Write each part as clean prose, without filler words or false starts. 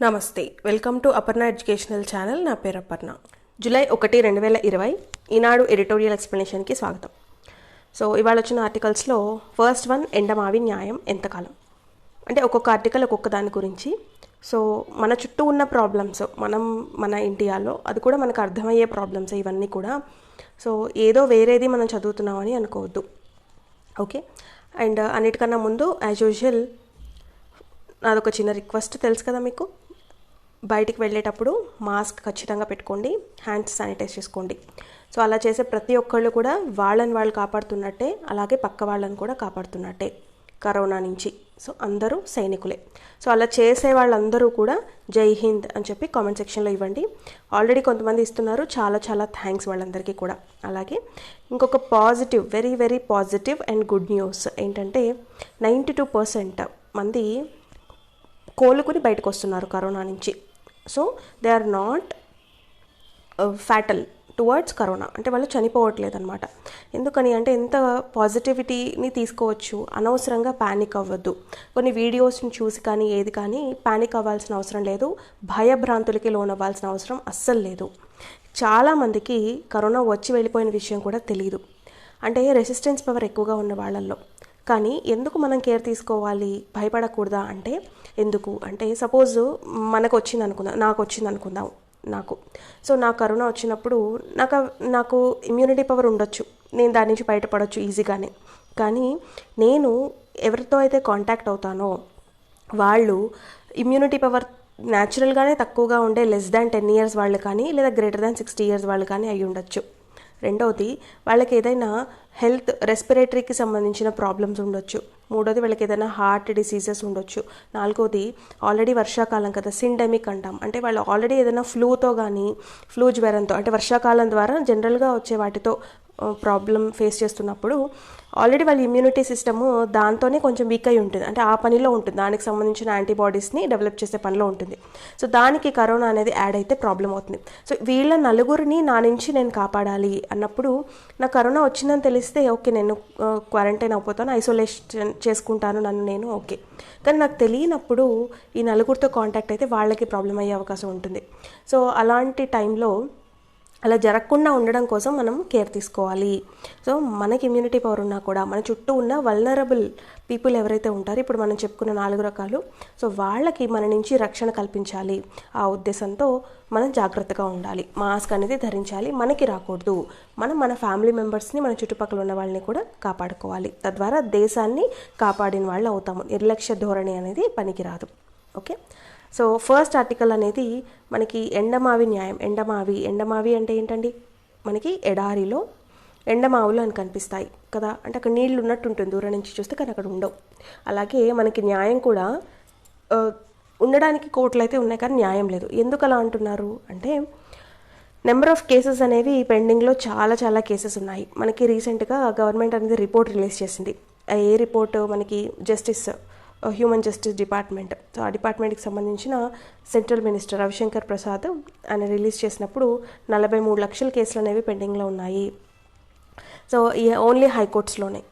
నమస్తే, welcome to Aparna educational channel. నా పేరు అపర్ణ. జూలై 1, 2020 ఈనాడు ఎడిటోరియల్ ఎక్స్ప్లెనేషన్కి స్వాగతం. సో ఇవాళ వచ్చిన ఆర్టికల్స్లో ఫస్ట్ వన్, ఎండమావి న్యాయం ఎంతకాలం, అంటే ఒక్కొక్క ఆర్టికల్ ఒక్కొక్క దాని గురించి. సో మన చుట్టూ ఉన్న ప్రాబ్లమ్స్, మన ఇండియాలో అది కూడా మనకు అర్థమయ్యే ప్రాబ్లమ్స్ ఇవన్నీ కూడా. సో ఏదో వేరేది మనం చదువుతున్నామని అనుకోవద్దు, ఓకే. అండ్ అన్నిటికన్నా ముందు యాజ్ యూజువల్ నాదొక చిన్న రిక్వెస్ట్, తెలుసు కదా మీకు, బయటికి వెళ్ళేటప్పుడు మాస్క్ ఖచ్చితంగా పెట్టుకోండి, హ్యాండ్స్ శానిటైజ్ చేసుకోండి. సో అలా చేసే ప్రతి ఒక్కళ్ళు కూడా వాళ్ళని వాళ్ళు కాపాడుతున్నట్టే, అలాగే పక్క వాళ్ళని కూడా కాపాడుతున్నట్టే కరోనా నుంచి. సో అందరూ సైనికులే. సో అలా చేసే వాళ్ళందరూ కూడా జై హింద్ అని చెప్పి కామెంట్ సెక్షన్లో ఇవ్వండి. ఆల్రెడీ కొంతమంది ఇస్తున్నారు, చాలా చాలా థ్యాంక్స్ వాళ్ళందరికీ కూడా. అలాగే ఇంకొక positive, very very positive and good news ఏంటంటే 92% మంది కోలుకుని బయటకు వస్తున్నారు కరోనా నుంచి. So they are not fatal towards corona, అంటే వాళ్ళు చనిపోవట్లేదు అనమాట. ఎందుకని అంటే ఎంత పాజిటివిటీని తీసుకోవచ్చు, అనవసరంగా ప్యానిక్ అవ్వద్దు. కొన్ని వీడియోస్ని చూసి కానీ ఏది కానీ ప్యానిక్ అవ్వాల్సిన అవసరం లేదు, భయభ్రాంతులకి లోనవ్వాల్సిన అవసరం అస్సలు లేదు. చాలామందికి కరోనా వచ్చి వెళ్ళిపోయిన విషయం కూడా తెలియదు, అంటే రెసిస్టెన్స్ పవర్ ఎక్కువగా ఉన్న వాళ్ళల్లో. కానీ ఎందుకు మనం కేర్ తీసుకోవాలి, భయపడకూడదా అంటే ఎందుకు అంటే, సపోజ్ నాకు వచ్చింది అనుకుందాం. సో నాకు కరోనా వచ్చినప్పుడు నాకు ఇమ్యూనిటీ పవర్ ఉండొచ్చు, నేను దాని నుంచి బయటపడవచ్చు ఈజీగానే. కానీ నేను ఎవరితో అయితే కాంటాక్ట్ అవుతానో వాళ్ళు ఇమ్యూనిటీ పవర్ న్యాచురల్గానే తక్కువగా ఉండే లెస్ దాన్ 10 years వాళ్ళు కానీ, లేదా గ్రేటర్ దాన్ 60 years వాళ్ళు కానీ అయి ఉండొచ్చు. రెండవది, వాళ్ళకి ఏదైనా హెల్త్ రెస్పిరేటరీకి సంబంధించిన ప్రాబ్లమ్స్ ఉండొచ్చు. మూడోది, వాళ్ళకి ఏదైనా హార్ట్ డిసీజెస్ ఉండొచ్చు. నాలుగోది, ఆల్రెడీ వర్షాకాలం కదా, సిండెమిక్ అంటాం, అంటే వాళ్ళు ఆల్రెడీ ఏదైనా ఫ్లూతో కానీ, ఫ్లూ జ్వరంతో, అంటే వర్షాకాలం ద్వారా జనరల్గా వచ్చే వాటితో ప్రాబ్లం ఫేస్ చేస్తున్నప్పుడు ఆల్రెడీ వాళ్ళ ఇమ్యూనిటీ సిస్టము దాంతోనే కొంచెం వీక్ అయి ఉంటుంది, అంటే ఆ పనిలో ఉంటుంది, దానికి సంబంధించిన యాంటీబాడీస్ని డెవలప్ చేసే పనిలో ఉంటుంది. సో దానికి కరోనా అనేది యాడ్ అయితే ప్రాబ్లం అవుతుంది. సో వీళ్ళ నలుగురిని నా నుంచి నేను కాపాడాలి అన్నప్పుడు, నాకు కరోనా వచ్చిందని తెలిస్తే ఓకే, నేను క్వారంటైన్ అయిపోతాను, ఐసోలేషన్ చేసుకుంటాను నన్ను నేను, ఓకే. కానీ నాకు తెలియనప్పుడు ఈ నలుగురితో కాంటాక్ట్ అయితే వాళ్ళకి ప్రాబ్లం అయ్యే అవకాశం ఉంటుంది. సో అలాంటి టైంలో అలా జరగకుండా ఉండడం కోసం మనం కేర్ తీసుకోవాలి. సో మనకి ఇమ్యూనిటీ పవర్ ఉన్నా కూడా మన చుట్టూ ఉన్న వల్నరబుల్ పీపుల్ ఎవరైతే ఉంటారో, ఇప్పుడు మనం చెప్పుకున్న 4 రకాలు, సో వాళ్ళకి మన నుంచి రక్షణ కల్పించాలి. ఆ ఉద్దేశంతో మనం జాగ్రత్తగా ఉండాలి, మాస్క్ అనేది ధరించాలి, మనకి రాకూడదు. మన ఫ్యామిలీ మెంబర్స్ని, మన చుట్టుపక్కల ఉన్న వాళ్ళని కూడా కాపాడుకోవాలి. తద్వారా దేశాన్ని కాపాడిన వాళ్ళు అవుతాము. నిర్లక్ష్య ధోరణి అనేది పనికిరాదు, ఓకే. సో ఫస్ట్ ఆర్టికల్ అనేది మనకి ఎండమావి న్యాయం. ఎండమావి అంటే ఏంటండి, మనకి ఎడారిలో ఎండమావులు అని కనిపిస్తాయి కదా, అంటే అక్కడ నీళ్ళు ఉన్నట్టు ఉంటుంది దూరం నుంచి చూస్తే, కానీ అక్కడ ఉండవు. అలాగే మనకి న్యాయం కూడా ఉండడానికి కోర్టులు అయితే ఉన్నాయి, కానీ న్యాయం లేదు. ఎందుకు అలా అంటున్నారు అంటే, నెంబర్ ఆఫ్ కేసెస్ అనేవి పెండింగ్లో చాలా చాలా కేసెస్ ఉన్నాయి. మనకి రీసెంట్గా గవర్నమెంట్ అనేది రిపోర్ట్ రిలీజ్ చేసింది. ఏ రిపోర్ట్, మనకి హ్యూమన్ జస్టిస్ డిపార్ట్మెంట్. సో ఆ డిపార్ట్మెంట్కి సంబంధించిన సెంట్రల్ మినిస్టర్ రవిశంకర్ ప్రసాద్ ఆయన రిలీజ్ చేసినప్పుడు 43 లక్షల కేసులు అనేవి పెండింగ్లో ఉన్నాయి. So only హైకోర్ట్స్లోనే.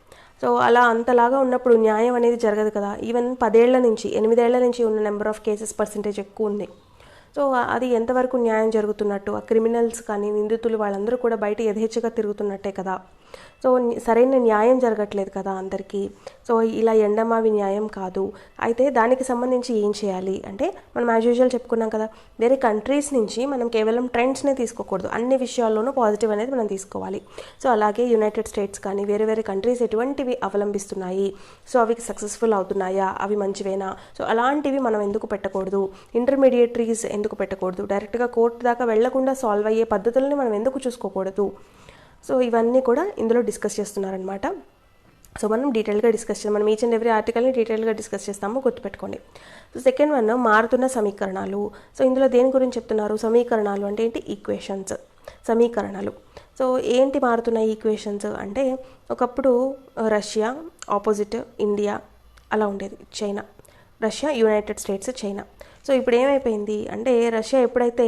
సో అలా అంతలాగా ఉన్నప్పుడు న్యాయం అనేది జరగదు కదా. ఈవెన్ 8 ఏళ్ల నుంచి ఉన్న నెంబర్ ఆఫ్ కేసెస్ పర్సెంటేజ్ ఎక్కువ ఉంది. సో అది ఎంతవరకు న్యాయం జరుగుతున్నట్టు, ఆ క్రిమినల్స్ కానీ నిందితులు వాళ్ళందరూ కూడా బయట యథేచ్ఛగా తిరుగుతున్నట్టే కదా. సో సరైన న్యాయం జరగట్లేదు కదా అందరికీ. సో ఇలా ఎండమావి న్యాయం కాదు. అయితే దానికి సంబంధించి ఏం చేయాలి అంటే, మనం యాజ్ యూజువల్ చెప్పుకున్నాం కదా, వేరే కంట్రీస్ నుంచి మనం కేవలం ట్రెండ్స్నే తీసుకోకూడదు, అన్ని విషయాల్లోనూ పాజిటివ్ అనేది మనం తీసుకోవాలి. సో అలాగే యునైటెడ్ స్టేట్స్ కానీ వేరే కంట్రీస్ ఎటువంటివి అవలంబిస్తున్నాయి, సో అవి సక్సెస్ఫుల్ అవుతున్నాయా, అవి మంచివేనా, సో అలాంటివి మనం ఎందుకు పెట్టకూడదు, ఇంటర్మీడియేటరీస్ ఎందుకు పెట్టకూడదు, డైరెక్ట్గా కోర్టు దాకా వెళ్లకుండా సాల్వ్ అయ్యే పద్ధతులని మనం ఎందుకు చూసుకోకూడదు. సో ఇవన్నీ కూడా ఇందులో డిస్కస్ చేస్తున్నారనమాట. సో మనం డీటెయిల్గా డిస్కస్ చేస్తాం, మనం ఈచ్ అండ్ ఎవ్రీ ఆర్టికల్ని డీటెయిల్గా డిస్కస్ చేస్తాము, గుర్తుపెట్టుకోండి. సో సెకండ్ వన్, మారుతున్న సమీకరణాలు. సో ఇందులో దేని గురించి చెప్తున్నారు, సమీకరణాలు అంటే ఏంటి, ఈక్వేషన్స్, సమీకరణాలు. సో ఏంటి మారుతున్న ఈక్వేషన్స్ అంటే, ఒకప్పుడు రష్యా ఆపోజిట్ ఇండియా అలా ఉండేది, China, Russia, United states, China. So ఇప్పుడు ఏమైపోయింది అంటే, రష్యా ఎప్పుడైతే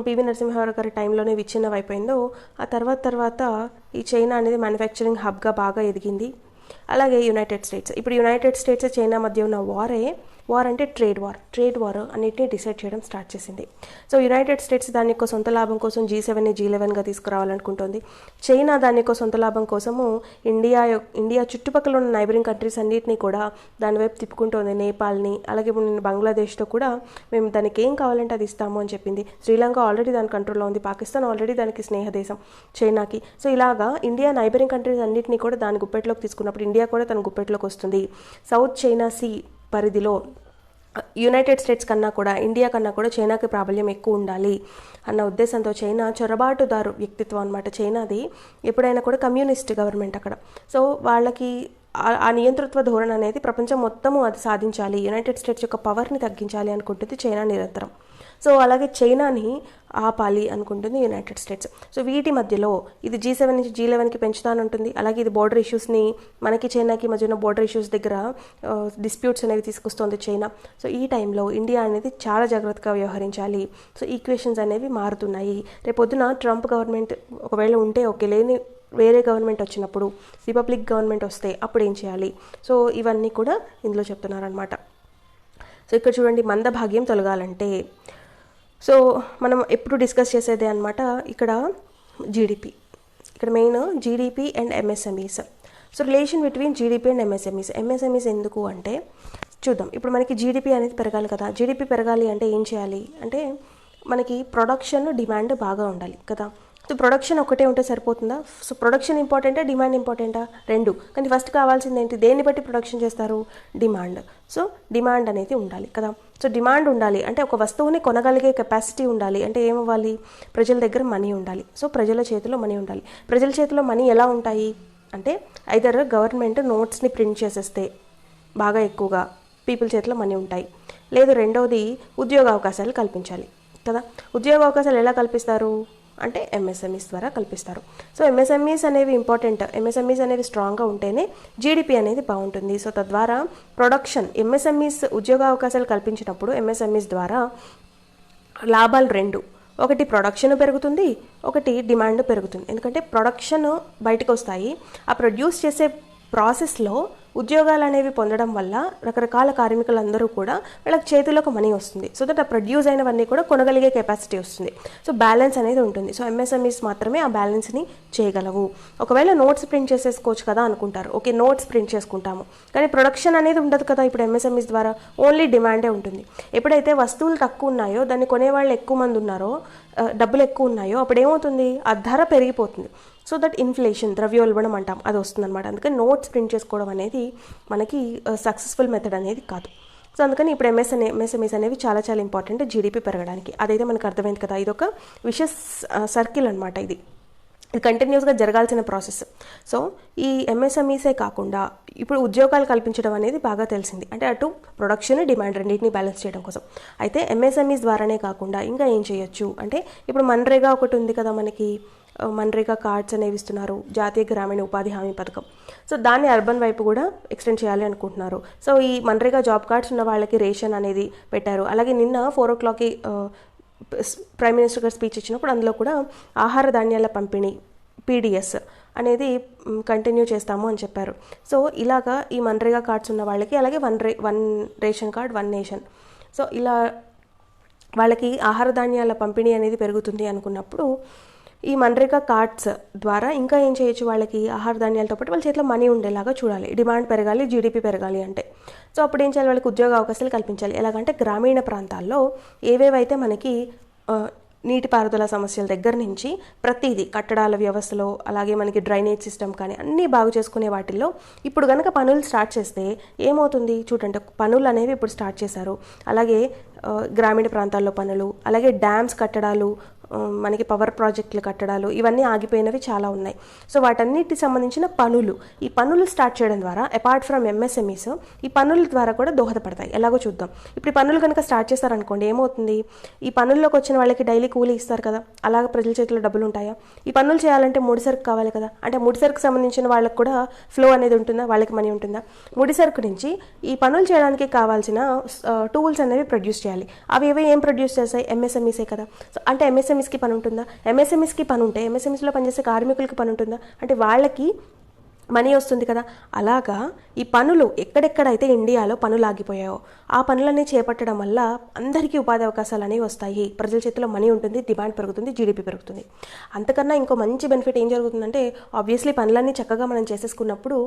పివి నరసింహారావు గారి టైంలోనే విచ్ఛిన్నం అయిపోయిందో, ఆ తర్వాత ఈ చైనా అనేది మ్యానుఫ్యాక్చరింగ్ హబ్గా బాగా ఎదిగింది. అలాగే యునైటెడ్ స్టేట్స్, ఇప్పుడు యునైటెడ్ స్టేట్స్ చైనా మధ్య ఉన్న వారే వార్ అంటే ట్రేడ్ వార్ అన్నిటిని డిసైడ్ చేయడం స్టార్ట్ చేసింది. సో యునైటెడ్ స్టేట్స్ దాని యొక్క సొంత లాభం కోసం G7ని G11గా తీసుకురావాలనుకుంటోంది. చైనా దాని యొక్క సొంత లాభం కోసము ఇండియా చుట్టుపక్కల ఉన్న నైబరింగ్ కంట్రీస్ అన్నిటినీ కూడా దాని వైపు తిప్పుకుంటోంది. నేపాల్ని, అలాగే ఇప్పుడు నేను బంగ్లాదేశ్తో కూడా మేము దానికి ఏం కావాలంటే అది ఇస్తాము అని చెప్పింది. శ్రీలంక ఆల్రెడీ దాని కంట్రోల్లో ఉంది. పాకిస్తాన్ ఆల్రెడీ దానికి స్నేహ దేశం చైనాకి. సో ఇలాగా ఇండియా నైబరింగ్ కంట్రీస్ అన్నిటినీ కూడా దాని గుప్పెట్లోకి తీసుకున్నప్పుడు ఇండియా కూడా తన గుప్పెట్లోకి వస్తుంది. సౌత్ చైనా సీ పరిధిలో యునైటెడ్ స్టేట్స్ కన్నా కూడా ఇండియా కన్నా కూడా చైనాకి ప్రాబల్యం ఎక్కువ ఉండాలి అన్న ఉద్దేశంతో చైనా చొరబాటుదారు వ్యక్తిత్వం అనమాట. చైనాది ఎప్పుడైనా కూడా కమ్యూనిస్ట్ గవర్నమెంట్ అక్కడ. సో వాళ్ళకి ఆ నియంతృత్వ ధోరణి అనేది ప్రపంచం మొత్తము అది సాధించాలి, యునైటెడ్ స్టేట్స్ యొక్క పవర్ని తగ్గించాలి అనుకుంటుంది చైనా నిరంతరం. సో అలాగే చైనాని ఆపాలి అనుకుంటుంది యునైటెడ్ స్టేట్స్. సో వీటి మధ్యలో ఇది G7 నుంచి G11కి పెంచుతానంటుంది. అలాగే ఇది బోర్డర్ ఇష్యూస్ని, మనకి చైనాకి మధ్యన బోర్డర్ ఇష్యూస్ దగ్గర డిస్ప్యూట్స్ అనేవి తీసుకొస్తుంది చైనా. సో ఈ టైంలో ఇండియా అనేది చాలా జాగ్రత్తగా వ్యవహరించాలి. సో ఈక్వేషన్స్ అనేవి మారుతున్నాయి. రేపొద్దున ట్రంప్ గవర్నమెంట్ ఒకవేళ ఉంటే ఓకే, లేని వేరే గవర్నమెంట్ వచ్చినప్పుడు, రిపబ్లిక్ గవర్నమెంట్ వస్తే అప్పుడు ఏం చేయాలి? సో ఇవన్నీ కూడా ఇందులో చెప్తున్నారనమాట. సో ఇక్కడ చూడండి, మందభాగ్యం తొలగాలంటే సో మనం ఎప్పుడు డిస్కస్ చేసేదే అనమాట ఇక్కడ జీడిపి. ఇక్కడ main GDP and MSMEs. So relation between GDP and MSMEs ఎందుకు అంటే చూద్దాం. ఇప్పుడు మనకి జీడిపి అనేది పెరగాలి కదా. జీడిపి పెరగాలి అంటే ఏం చేయాలి అంటే మనకి ప్రొడక్షన్, డిమాండ్ బాగా ఉండాలి కదా. సో ప్రొడక్షన్ ఒకటే ఉంటే సరిపోతుందా? సో ప్రొడక్షన్ ఇంపార్టెంటా, డిమాండ్ ఇంపార్టెంటా? రెండు. కానీ ఫస్ట్ కావాల్సింది ఏంటి? దేన్ని బట్టి ప్రొడక్షన్ చేస్తారు? డిమాండ్. సో డిమాండ్ అనేది ఉండాలి కదా. సో డిమాండ్ ఉండాలి అంటే ఒక వస్తువుని కొనగలిగే కెపాసిటీ ఉండాలి. అంటే ఏమవ్వాలి? ప్రజల దగ్గర మనీ ఉండాలి. సో ప్రజల చేతిలో మనీ ఉండాలి. ప్రజల చేతిలో మనీ ఎలా ఉంటాయి అంటే ఐదర్ గవర్నమెంట్ నోట్స్ని ప్రింట్ చేసేస్తే బాగా ఎక్కువగా పీపుల్ చేతిలో మనీ ఉంటాయి, లేదు రెండవది ఉద్యోగ అవకాశాలు కల్పించాలి కదా. ఉద్యోగ అవకాశాలు ఎలా కల్పిస్తారు అంటే MSMEs ద్వారా కల్పిస్తారు. సో MSMEs అనేవి ఇంపార్టెంట్. MSMEs అనేవి స్ట్రాంగ్గా ఉంటేనే జీడిపి అనేది బాగుంటుంది. సో తద్వారా ప్రొడక్షన్, MSMEs ఉద్యోగ అవకాశాలు కల్పించినప్పుడు MSMEs ద్వారా లాభాలు రెండు. ఒకటి ప్రొడక్షన్ పెరుగుతుంది, ఒకటి డిమాండ్ పెరుగుతుంది. ఎందుకంటే ప్రొడక్షన్ బయటకు వస్తాయి, ఆ ప్రొడ్యూస్ చేసే ప్రాసెస్లో ఉద్యోగాలు అనేవి పొందడం వల్ల రకరకాల కార్మికులందరూ కూడా వాళ్ళకి చేతిలోకి మనీ వస్తుంది. సో దట్ ఆ ప్రొడ్యూస్ అయినవన్నీ కూడా కొనగలిగే కెపాసిటీ వస్తుంది. సో బ్యాలెన్స్ అనేది ఉంటుంది. సో MSMEs మాత్రమే ఆ బ్యాలెన్స్ని చేయగలవు. ఒకవేళ నోట్స్ ప్రింట్ చేసేసుకోవచ్చు కదా అనుకుంటారు. ఓకే, నోట్స్ ప్రింట్ చేసుకుంటాము, కానీ ప్రొడక్షన్ అనేది ఉండదు కదా. ఇప్పుడు MSMEs ద్వారా ఓన్లీ డిమాండే ఉంటుంది. ఎప్పుడైతే వస్తువులు తక్కువ ఉన్నాయో, దాన్ని కొనేవాళ్ళు ఎక్కువ మంది ఉన్నారో, డబ్బులు ఎక్కువ ఉన్నాయో, అప్పుడు ఏమవుతుంది? ఆ ధర పెరిగిపోతుంది. సో దట్ ఇన్ఫ్లేషన్, ద్రవ్యోల్బణం అంటాం, అది వస్తుందన్నమాట. అందుకని నోట్స్ ప్రింట్ చేసుకోవడం అనేది మనకి సక్సెస్ఫుల్ మెథడ్ అనేది కాదు. సో అందుకని ఇప్పుడు MSMEs అనేవి చాలా చాలా ఇంపార్టెంట్ జీడిపి పెరగడానికి. అదైతే మనకు అర్థమైంది కదా. ఇది ఒక విషస్ సర్కిల్ అనమాట. ఇది కంటిన్యూస్గా జరగాల్సిన ప్రాసెస్. సో ఈ MSMEsే కాకుండా ఇప్పుడు ఉద్యోగాలు కల్పించడం అనేది బాగా తెలిసింది. అంటే అటు ప్రొడక్షన్, డిమాండ్ రెండింటిని బ్యాలెన్స్ చేయడం కోసం. అయితే MSMEs ద్వారానే కాకుండా ఇంకా ఏం చేయొచ్చు అంటే ఇప్పుడు మన్రేగా ఒకటి ఉంది కదా మనకి. మన్రేగా కార్డ్స్ అనేవి ఇస్తున్నారు, జాతీయ గ్రామీణ ఉపాధి హామీ పథకం. సో దాన్ని అర్బన్ వైపు కూడా ఎక్స్టెండ్ చేయాలి అనుకుంటున్నారు. సో ఈ మన్రేగా జాబ్ కార్డ్స్ ఉన్న వాళ్ళకి రేషన్ అనేది పెట్టారు. అలాగే నిన్న 4 o'clockకి ప్రైమ్ మినిస్టర్ గారు స్పీచ్ ఇచ్చినప్పుడు అందులో కూడా ఆహార ధాన్యాల పంపిణీ PDS అనేది కంటిన్యూ చేస్తాము అని చెప్పారు. సో ఇలాగా ఈ మన్రేగా కార్డ్స్ ఉన్న వాళ్ళకి, అలాగే one ration card, one nation, so ఇలా వాళ్ళకి ఆహార ధాన్యాల పంపిణీ అనేది పెరుగుతుంది అనుకున్నప్పుడు ఈ మన్రేగా కార్డ్స్ ద్వారా ఇంకా ఏం చేయొచ్చు? వాళ్ళకి ఆహార ధాన్యాలతో పాటు వాళ్ళ చేతిలో మనీ ఉండేలాగా చూడాలి. డిమాండ్ పెరగాలి, జీడిపి పెరగాలి అంటే. సో అప్పుడు ఏం చేయాలి? వాళ్ళకి ఉద్యోగ అవకాశాలు కల్పించాలి. ఎలాగంటే గ్రామీణ ప్రాంతాల్లో ఏవేవైతే మనకి నీటిపారుదల సమస్యల దగ్గర నుంచి ప్రతిదీ, కట్టడాల వ్యవస్థలో, అలాగే మనకి డ్రైనేజ్ సిస్టమ్ కానీ అన్నీ బాగు చేసుకునే వాటిల్లో ఇప్పుడు కనుక పనులు స్టార్ట్ చేస్తే ఏమవుతుంది చూడండి. పనులు అనేవి ఇప్పుడు స్టార్ట్ చేశారు. అలాగే గ్రామీణ ప్రాంతాల్లో పనులు, అలాగే డ్యామ్స్ కట్టడాలు, మనకి పవర్ ప్రాజెక్టుల కట్టడాలు, ఇవన్నీ ఆగిపోయినవి చాలా ఉన్నాయి. సో వాటన్నిటికి సంబంధించిన పనులు, ఈ పనులు స్టార్ట్ చేయడం ద్వారా అపార్ట్ ఫ్రమ్ MSMEs ఈ పనుల ద్వారా కూడా దోహదపడతాయి. ఎలాగో చూద్దాం. ఇప్పుడు ఈ పనులు కనుక స్టార్ట్ చేశారనుకోండి, ఏమవుతుంది? ఈ పనుల్లోకి వచ్చిన వాళ్ళకి డైలీ కూలీ ఇస్తారు కదా, అలాగే ప్రజల చేతిలో డబ్బులు ఉంటాయా? ఈ పనులు చేయాలంటే ముడిసరుకు కావాలి కదా, అంటే ముడిసరుకు సంబంధించిన వాళ్ళకి కూడా ఫ్లో అనేది ఉంటుందా? వాళ్ళకి మనీ ఉంటుందా? ముడిసరుకు నుంచి ఈ పనులు చేయడానికి కావాల్సిన టూల్స్ అనేవి ప్రొడ్యూస్ చేయాలి. అవి ఏం ప్రొడ్యూస్ చేస్తాయి? MSMEsే కదా. సో అంటే MSMEsకి పని ఉంటుందా? MSMEsకి పని ఉంటే MSMEsలో పనిచేసే కార్మికులకి పని ఉంటుందా? అంటే వాళ్ళకి మనీ వస్తుంది కదా. అలాగా ఈ పనులు ఎక్కడెక్కడైతే ఇండియాలో పనులు ఆగిపోయాయో ఆ పనులన్నీ చేపట్టడం వల్ల అందరికీ ఉపాధి అవకాశాలు అనేవి వస్తాయి. ప్రజల చేతిలో మనీ ఉంటుంది, డిమాండ్ పెరుగుతుంది, జీడిపి పెరుగుతుంది. అంతకన్నా ఇంకో మంచి బెనిఫిట్ ఏం జరుగుతుందంటే ఆబ్వియస్లీ పనులన్నీ చక్కగా మనం చేసేసుకున్నప్పుడు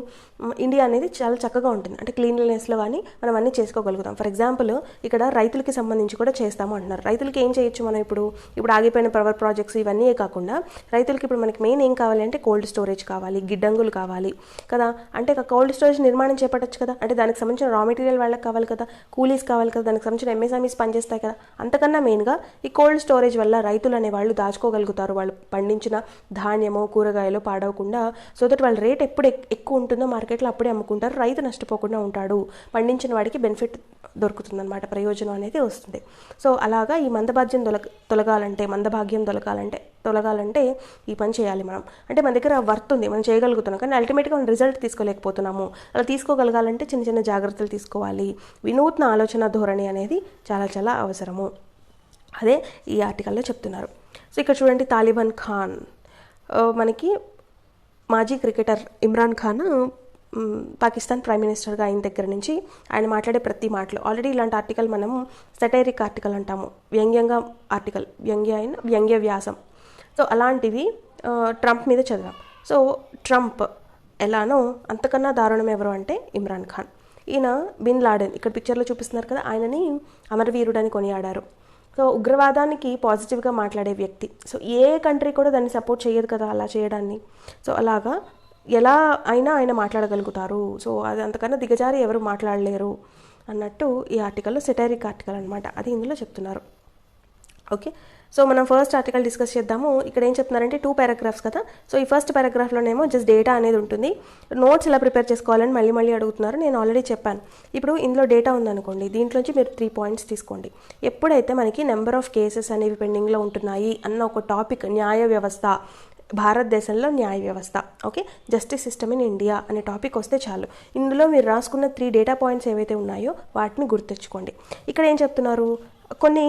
ఇండియా అనేది చాలా చక్కగా ఉంటుంది. అంటే క్లీన్లీనెస్లో కానీ మనం అన్నీ చేసుకోగలుగుతాం. ఫర్ ఎగ్జాంపుల్ ఇక్కడ రైతులకి సంబంధించి కూడా చేస్తాము అంటున్నారు. రైతులకి ఏం చేయొచ్చు మనం ఇప్పుడు ఆగిపోయిన పవర్ ప్రాజెక్ట్స్ ఇవన్నీ కాకుండా రైతులకి ఇప్పుడు మనకి మెయిన్ ఏం కావాలి అంటే కోల్డ్ స్టోరేజ్ కావాలి, గిడ్డంగులు కావాలి కదా. అంటే కోల్డ్ స్టోరేజ్ నిర్మాణం చేపట్టచ్చు కదా. అంటే దానికి సంబంధించిన రా మెటీరియల్ వాళ్ళకి కావాలి కదా, కూలీస్ కావాలి కదా, దానికి సంబంధించిన ఎంఎస్ఎంఈస్ పనిచేస్తాయి కదా. అంతకన్నా మెయిన్గా ఈ కోల్డ్ స్టోరేజ్ వల్ల రైతులు అనే వాళ్ళు దాచుకోగలుగుతారు వాళ్ళు పండించిన ధాన్యము కూరగాయలు పాడవకుండా. సో దట్ వాళ్ళ రేట్ ఎప్పుడు ఎక్కువ ఉంటుందో మార్కెట్లో అప్పుడే అమ్ముకుంటారు, రైతు నష్టపోకుండా ఉంటాడు, పండించిన వాడికి బెనిఫిట్ దొరుకుతుందన్నమాట, ప్రయోజనం అనేది వస్తుంది. సో అలాగా ఈ మందభాగ్యం తొలగాలంటే ఈ పని చేయాలి మనం. అంటే మన దగ్గర వర్త్ ఉంది, మనం చేయగలుగుతున్నాం, కానీ అల్టిమేట్గా మనం రిజల్ట్ తీసుకోలేకపోతున్నాము. అలా తీసుకోగలగాలంటే చిన్న చిన్న జాగ్రత్తలు తీసుకోవాలి. వినూత్న ఆలోచన ధోరణి అనేది చాలా చాలా అవసరము. అదే ఈ ఆర్టికల్లో చెప్తున్నారు. సో ఇక్కడ చూడండి, తాలిబాన్ ఖాన్ మనకి మాజీ క్రికెటర్ ఇమ్రాన్ ఖాన్ పాకిస్తాన్ ప్రైమ్ మినిస్టర్గా అయిన దగ్గర నుంచి ఆయన మాట్లాడే ప్రతి మాటలు ఆల్రెడీ ఇలాంటి ఆర్టికల్ మనం సెటైరిక్ ఆర్టికల్ అంటాము, వ్యంగ్యంగా ఆర్టికల్, వ్యంగ్య వ్యాసం. సో అలాంటివి ట్రంప్ మీద చదివాం. సో ట్రంప్ ఎలానో అంతకన్నా దారుణం ఎవరు అంటే ఇమ్రాన్ ఖాన్. ఈయన బిన్ లాడెన్ ఇక్కడ పిక్చర్లో చూపిస్తున్నారు కదా, ఆయనని అమరవీరుడని కొనియాడారు. సో ఉగ్రవాదానికి పాజిటివ్గా మాట్లాడే వ్యక్తి. సో ఏ కంట్రీ కూడా దాన్ని సపోర్ట్ చేయదు కదా అలా చేయడాన్ని. సో అలాగా ఎలా అయినా ఆయన మాట్లాడగలుగుతారు. సో అది అంతకన్నా దిగజారి ఎవరు మాట్లాడలేరు అన్నట్టు ఈ ఆర్టికల్లో సెటైరిక్ ఆర్టికల్ అనమాట, అది ఇందులో చెప్తున్నారు. ఓకే, సో మనం ఫస్ట్ ఆర్టికల్ డిస్కస్ చేద్దాము. ఇక్కడ ఏం చెప్తున్నారంటే 2 పారాగ్రాఫ్స్ కదా. సో ఈ ఫస్ట్ పారాగ్రాఫ్లోనేమో జస్ట్ డేటా అనేది ఉంటుంది. నోట్స్ ఎలా ప్రిపేర్ చేసుకోవాలని మళ్ళీ అడుగుతున్నారు. నేను ఆల్రెడీ చెప్పాను. ఇప్పుడు ఇందులో డేటా ఉందనుకోండి, దీంట్లోంచి మీరు 3 పాయింట్స్ తీసుకోండి. ఎప్పుడైతే మనకి నెంబర్ ఆఫ్ కేసెస్ అనేవి పెండింగ్లో ఉంటున్నాయి అన్న ఒక టాపిక్, న్యాయ వ్యవస్థ, భారతదేశంలో న్యాయ వ్యవస్థ, okay, justice system in India అనే టాపిక్ వస్తే చాలు. ఇందులో మీరు రాసుకున్న 3 డేటా పాయింట్స్ ఏవైతే ఉన్నాయో వాటిని గుర్తుంచుకోండి. ఇక్కడ ఏం చెప్తున్నారు, కొన్ని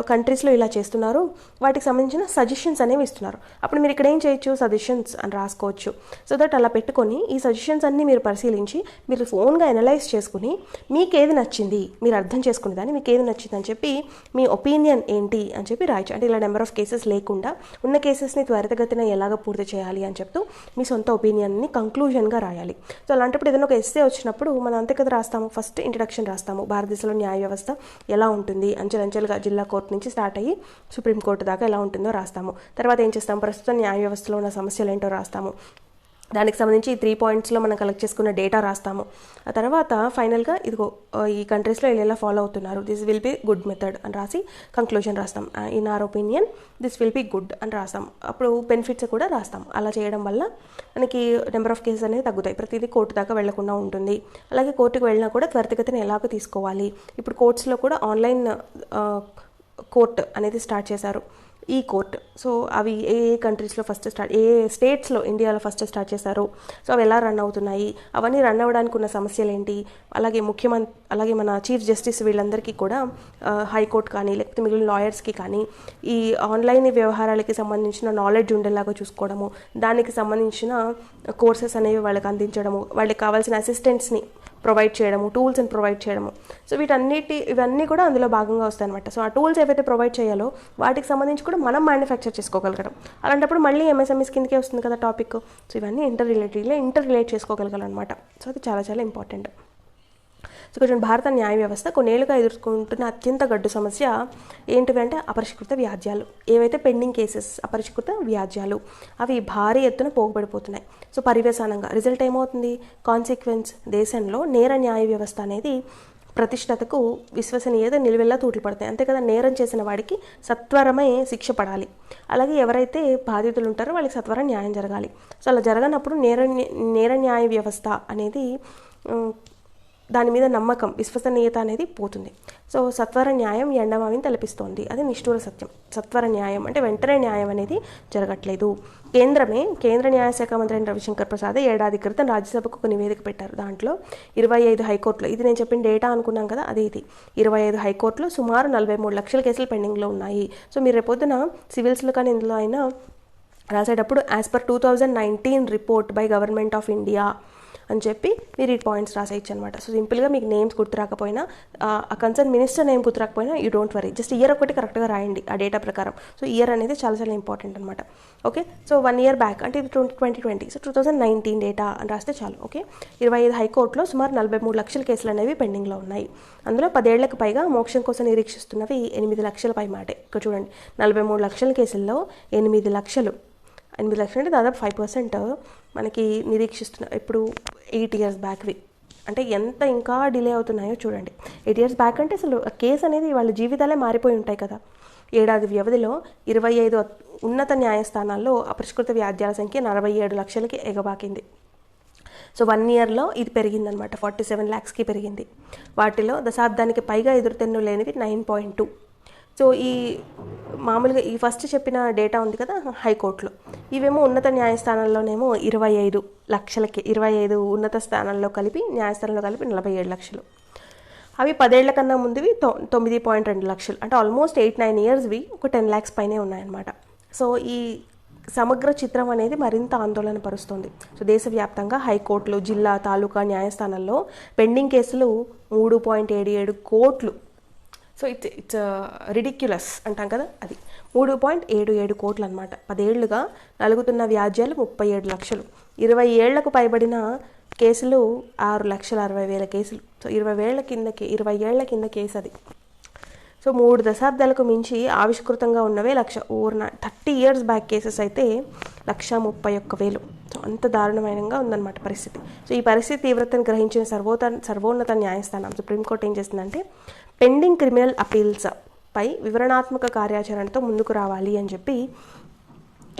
కంట్రీస్లో ఇలా చేస్తున్నారు, వాటికి సంబంధించిన సజెషన్స్ అనేవి ఇస్తున్నారు. అప్పుడు మీరు ఇక్కడ ఏం చేయొచ్చు, సజెషన్స్ అని రాసుకోవచ్చు. సో దట్ అలా పెట్టుకొని ఈ సజెషన్స్ అన్నీ మీరు పరిశీలించి మీరు ఓన్గా అనలైజ్ చేసుకుని మీకు ఏది నచ్చింది, మీరు అర్థం చేసుకునే దాన్ని మీకు ఏది నచ్చింది అని చెప్పి మీ ఒపీనియన్ ఏంటి అని చెప్పి రాయచ్చు. అంటే ఇలా నెంబర్ ఆఫ్ కేసెస్ లేకుండా ఉన్న కేసెస్ని త్వరితగతిన ఎలాగ పూర్తి చేయాలి అని చెప్తూ మీ సొంత ఒపీనియన్ని కంక్లూజన్గా రాయాలి. సో అలాంటప్పుడు ఏదైనా ఒక ఎస్సే వచ్చినప్పుడు మనం అంతే కదా రాస్తాము, ఫస్ట్ ఇంట్రడక్షన్ రాస్తాము, భారతదేశంలో న్యాయ వ్యవస్థ ఎలా ఉంటుంది, అంచెలంచెలుగా జిల్లా కోర్టు నుంచి స్టార్ట్ అయ్యి సుప్రీంకోర్టు దాకా ఎలా ఉంటుందో రాస్తాము. తర్వాత ఏం చేస్తాము, ప్రస్తుతం న్యాయ వ్యవస్థలో ఉన్న సమస్యలు ఏంటో రాస్తాము. దానికి సంబంధించి ఈ 3 పాయింట్స్లో మనం కలెక్ట్ చేసుకున్న డేటా రాస్తాము. ఆ తర్వాత ఫైనల్గా ఇదిగో ఈ కంట్రీస్లో ఇలా ఫాలో అవుతున్నారు, this will be good method అని రాసి కంక్లూజన్ రాస్తాం. In our opinion this will be good అని రాస్తాం. అప్పుడు బెనిఫిట్స్ కూడా రాస్తాం. అలా చేయడం వల్ల మనకి నెంబర్ ఆఫ్ కేసెస్ అనేవి తగ్గుతాయి, ప్రతిదీ కోర్టు దాకా వెళ్లకుండా ఉంటుంది. అలాగే కోర్టుకు వెళ్ళినా కూడా త్వరితగతిన ఎలాగో తీసుకోవాలి. ఇప్పుడు కోర్ట్స్లో కూడా ఆన్లైన్ కోర్ట్ అనేది స్టార్ట్ చేశారు, ఈ కోర్ట్. సో అవి ఏ కంట్రీస్లో ఫస్ట్ స్టార్ట్, ఏ స్టేట్స్లో ఇండియాలో ఫస్ట్ స్టార్ట్ చేశారు, సో అవి ఎలా రన్ అవుతున్నాయి, అవన్నీ రన్ అవ్వడానికి ఉన్న సమస్యలు ఏంటి, అలాగే మన చీఫ్ జస్టిస్ వీళ్ళందరికీ కూడా హైకోర్టు కానీ లేకపోతే మిగిలిన లాయర్స్కి కానీ ఈ ఆన్లైన్ వ్యవహారాలకి సంబంధించిన నాలెడ్జ్ ఉండేలాగా చూసుకోవడము, దానికి సంబంధించిన కోర్సెస్ అనేవి వాళ్ళకి అందించడము, వాళ్ళకి కావాల్సిన అసిస్టెంట్స్ని ప్రొవైడ్ చేయడము, టూల్స్ని ప్రొవైడ్ చేయడము. సో ఇవన్నీ కూడా అందులో భాగంగా వస్తాయి అనమాట. సో ఆ టూల్స్ ఏవైతే ప్రొవైడ్ చేయాలో వాటికి సంబంధించి కూడా మనం మ్యానుఫ్యాక్చర్ చేసుకోగలగడం. అలాంటప్పుడు మళ్ళీ ఎంఎస్ఎంఈస్ కిందకే వస్తుంది కదా టాపిక్. సో ఇవన్నీ ఇంటర్ రిలేట్ చేసుకోగలగాలన్నమాట. సో అది చాలా చాలా ఇంపార్టెంట్. సో కొంచెం భారత న్యాయ వ్యవస్థ కొన్నేళ్లుగా ఎదుర్కొంటున్న అత్యంత గడ్డు సమస్య ఏంటివి అంటే అపరిష్కృత వ్యాజ్యాలు. ఏవైతే పెండింగ్ కేసెస్, అపరిష్కృత వ్యాజ్యాలు, అవి భారీ ఎత్తున పోగుపడిపోతున్నాయి. సో పర్యవసానంగా రిజల్ట్ ఏమవుతుంది, కాన్సిక్వెన్స్, దేశంలో నేర న్యాయ వ్యవస్థ అనేది ప్రతిష్టతకు, విశ్వసనీయత నిలువెల్లా తూట్లు పడతాయి. అంతే కదా, నేరం చేసిన వాడికి సత్వరమే శిక్ష పడాలి. అలాగే ఎవరైతే బాధితులు ఉంటారో వాళ్ళకి సత్వర న్యాయం జరగాలి. సో అలా జరగనప్పుడు నేర న్యాయ వ్యవస్థ అనేది దాని మీద నమ్మకం, విశ్వసనీయత అనేది పోతుంది. సో సత్వర న్యాయం ఎండమావిని తలపిస్తోంది, అది నిష్ఠూర సత్యం. సత్వర న్యాయం అంటే వెంటనే న్యాయం అనేది జరగట్లేదు. కేంద్ర న్యాయశాఖ మంత్రి అయిన రవిశంకర్ ప్రసాద్ ఏడాది క్రితం రాజ్యసభకు ఒక నివేదిక పెట్టారు. దాంట్లో 25 హైకోర్టులో, ఇది నేను చెప్పిన డేటా అనుకున్నాం కదా, అదే ఇది 25 హైకోర్టులో సుమారు 43 లక్షల కేసులు పెండింగ్లో ఉన్నాయి. సో మీరు రేపొద్దున సివిల్స్లో కానీ ఇందులో అయినా రాసేటప్పుడు as per 2019 report by government of India అని చెప్పి మీరు ఈ పాయింట్స్ రాసేయచ్చు అనమాట. సో సింపుల్గా మీకు నేమ్స్ గుర్తురాకపోయినా, ఆ కన్సర్న్ మినిస్టర్ నేమ్ గుర్తురాకపోయినా you don't worry, just year ఒకటి కరెక్ట్గా రాయండి ఆ డేటా ప్రకారం. సో ఇయర్ అనేది చాలా చాలా ఇంపార్టెంట్ అనమాట. ఓకే, సో 1 year బ్యాక్ అంటే ఇది 2020, సో 2019 డేటా అని రాస్తే చాలు. ఓకే, 25 హైకోర్టులో సుమారు 43 లక్షల కేసులు అనేవి పెండింగ్లో ఉన్నాయి. అందులో 10 ఏళ్లకు పైగా మోక్షం కోసం నిరీక్షిస్తున్నవి 8 లక్షల పై మాటే. ఇక్కడ చూడండి, 43 లక్షల కేసుల్లో 8 లక్షలు అంటే దాదాపు 5% మనకి నిరీక్షిస్తున్నారు. ఇప్పుడు 8 years బ్యాక్వి అంటే ఎంత ఇంకా డిలే అవుతున్నాయో చూడండి. 8 years బ్యాక్ అంటే అసలు కేసు అనేది వాళ్ళ జీవితాలే మారిపోయి ఉంటాయి కదా. ఏడాది వ్యవధిలో 25 ఉన్నత న్యాయస్థానాల్లో అపరిష్కృత వ్యాజ్యాల సంఖ్య 47 లక్షలకి ఎగబాకింది. సో 1 yearలో ఇది పెరిగిందనమాట, 47 lakhsకి పెరిగింది. వాటిలో దశాబ్దానికి పైగా ఎదురుతెన్ను లేనివి 9.2. సో ఈ మామూలుగా ఈ ఫస్ట్ చెప్పిన డేటా ఉంది కదా హైకోర్టులో, ఇవేమో ఉన్నత న్యాయస్థానాల్లోనేమో 25 లక్షలకి, 25 ఉన్నత స్థానాల్లో కలిపి న్యాయస్థానంలో కలిపి 47 లక్షలు. అవి 10 ఏళ్ల కన్నా ముందువి 9.2 లక్షలు, అంటే ఆల్మోస్ట్ 8-9 yearsవి ఒక 10 lakhs పైనే ఉన్నాయన్నమాట. సో ఈ సమగ్ర చిత్రం అనేది మరింత ఆందోళన పరుస్తుంది. సో దేశవ్యాప్తంగా హైకోర్టులు, జిల్లా, తాలూకా న్యాయస్థానాల్లో పెండింగ్ కేసులు 3.77 కోట్లు. సో ఇట్స్ రిడిక్యులస్ అంటాం కదా, అది 3.77 కోట్లు అనమాట. 10 ఏళ్లుగా నలుగుతున్న వ్యాజ్యాలు 37 లక్షలు. 20 ఏళ్లకు పైబడిన కేసులు 6,60,000 కేసులు. సో 20 ఏళ్ల కింద కేసు అది. సో 3 దశాబ్దాలకు మించి ఆవిష్కృతంగా ఉన్నవే 30 years బ్యాక్ కేసెస్ అయితే 131,000. సో అంత దారుణమైనగా ఉందన్నమాట పరిస్థితి. సో ఈ పరిస్థితి తీవ్రతను గ్రహించిన సర్వోన్నత న్యాయస్థానం సుప్రీంకోర్టు ఏం చేస్తుందంటే పెండింగ్ క్రిమినల్ అపీల్స్ పై వివరణాత్మక కార్యాచరణతో ముందుకు రావాలి అని చెప్పి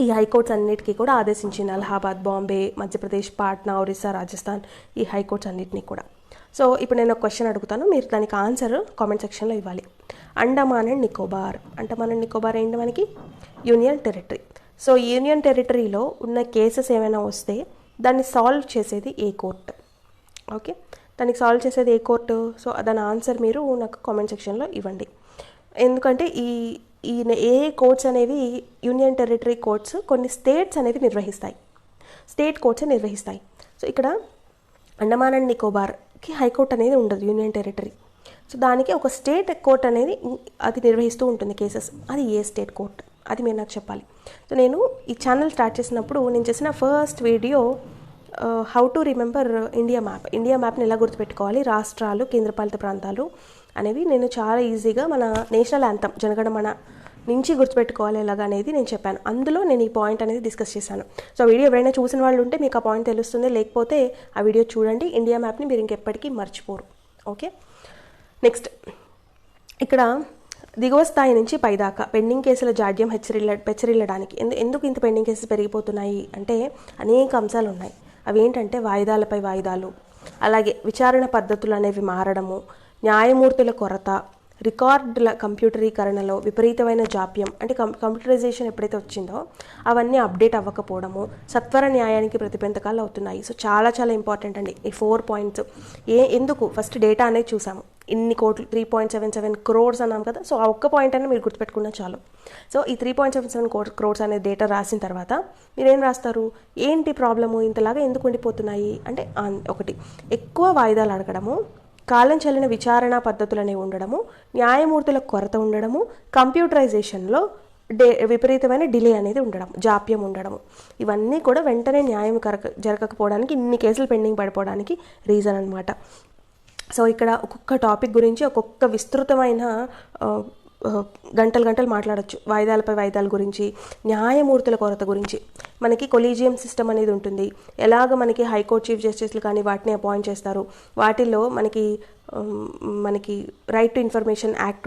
ఈ హైకోర్ట్స్ అన్నిటికీ కూడా ఆదేశించింది. అలహాబాద్, బాంబే, మధ్యప్రదేశ్, పాట్నా, ఒరిస్సా, రాజస్థాన్, ఈ హైకోర్ట్స్ అన్నిటినీ కూడా. సో ఇప్పుడు నేను ఒక క్వశ్చన్ అడుగుతాను, మీరు దానికి ఆన్సర్ కామెంట్ సెక్షన్లో ఇవ్వాలి. అండమాన్ అండ్ నికోబార్ ఏంటి మనకి యూనియన్ టెరిటరీ. సో యూనియన్ టెరిటరీలో ఉన్న కేసెస్ ఏమైనా వస్తే దాన్ని సాల్వ్ చేసేది ఏ కోర్టు? ఓకే, దానికి సాల్వ్ చేసేది ఏ కోర్టు? సో దాని ఆన్సర్ మీరు నాకు కామెంట్ సెక్షన్లో ఇవ్వండి. ఎందుకంటే ఏ కోర్ట్స్ అనేవి యూనియన్ టెరిటరీ కోర్ట్స్ కొన్ని స్టేట్స్ అనేవి నిర్వహిస్తాయి, స్టేట్ కోర్ట్స్ నిర్వహిస్తాయి. సో ఇక్కడ అండమాన్ అండ్ నికోబార్కి హైకోర్టు అనేది ఉండదు, యూనియన్ టెరిటరీ. సో దానికి ఒక స్టేట్ కోర్ట్ అనేది అది నిర్వహిస్తూ ఉంటుంది కేసెస్. అది ఏ స్టేట్ కోర్ట్, అది మీరు నాకు చెప్పాలి. సో నేను ఈ ఛానల్ స్టార్ట్ చేసినప్పుడు నేను చేసిన first video how to remember India మ్యాప్ని ఎలా గుర్తుపెట్టుకోవాలి, రాష్ట్రాలు, కేంద్రపాలిత ప్రాంతాలు అనేవి నేను చాలా ఈజీగా మన నేషనల్ యాంథమ్ జనగణమన నుంచి గుర్తుపెట్టుకోవాలి ఎలాగ అనేది నేను చెప్పాను. అందులో నేను ఈ పాయింట్ అనేది డిస్కస్ చేశాను. సో వీడియో ఎవరైనా చూసిన వాళ్ళు ఉంటే మీకు ఆ పాయింట్ తెలుస్తుంది, లేకపోతే ఆ వీడియో చూడండి. ఇండియా మ్యాప్ని మీరు ఇంకెప్పటికీ మర్చిపోరు. ఓకే, నెక్స్ట్ ఇక్కడ దిగువ స్థాయి నుంచి పైదాకా పెండింగ్ కేసుల జాడ్యం పెచ్చరిల్లడానికి ఎందుకు ఇంత పెండింగ్ కేసెస్ పెరిగిపోతున్నాయి అంటే అనేక అంశాలు ఉన్నాయి. అవి ఏంటంటే వాయిదాలపై వాయిదాలు, అలాగే విచారణ పద్ధతులు అనేవి మారడము, న్యాయమూర్తుల కొరత, రికార్డుల కంప్యూటరీకరణలో విపరీతమైన జాప్యం, అంటే కంప్యూటరైజేషన్ ఎప్పుడైతే వచ్చిందో అవన్నీ అప్డేట్ అవ్వకపోవడము, సత్వర న్యాయానికి ప్రతిబంధకాలు అవుతున్నాయి. సో చాలా చాలా ఇంపార్టెంట్ అండి ఈ 4 points. ఎందుకు ఫస్ట్ డేటా అనేది చూసాము, ఇన్ని కోట్లు 3.77 crores అన్నాం కదా. సో ఆ ఒక్క పాయింట్ అనేది మీరు గుర్తుపెట్టుకున్నా చాలు. సో ఈ 3.77 crores అనే డేటా రాసిన తర్వాత మీరేం రాస్తారు, ఏంటి ప్రాబ్లము, ఇంతలాగా ఎందుకు ఉండిపోతున్నాయి అంటే ఒకటి ఎక్కువ వాయిదాలు అడగడము, కాలం చెల్లిన విచారణ పద్ధతులు అనేవి ఉండడము, న్యాయమూర్తుల కొరత ఉండడము, కంప్యూటరైజేషన్లో విపరీతమైన డిలే అనేది ఉండడం, జాప్యం ఉండడము, ఇవన్నీ కూడా వెంటనే న్యాయం జరగకపోవడానికి, ఇన్ని కేసులు పెండింగ్ పడిపోవడానికి రీజన్ అనమాట. సో ఇక్కడ ఒక్కొక్క టాపిక్ గురించి ఒక్కొక్క విస్తృతమైన గంటలు మాట్లాడచ్చు. వాయిదాలపై వాయిదాల గురించి, న్యాయమూర్తుల కొరత గురించి, మనకి కొలీజియం సిస్టమ్ అనేది ఉంటుంది. ఎలాగ మనకి హైకోర్టు చీఫ్ జస్టిస్లు కానీ వాటిని అపాయింట్ చేస్తారు, వాటిల్లో మనకి రైట్ టు ఇన్ఫర్మేషన్ యాక్ట్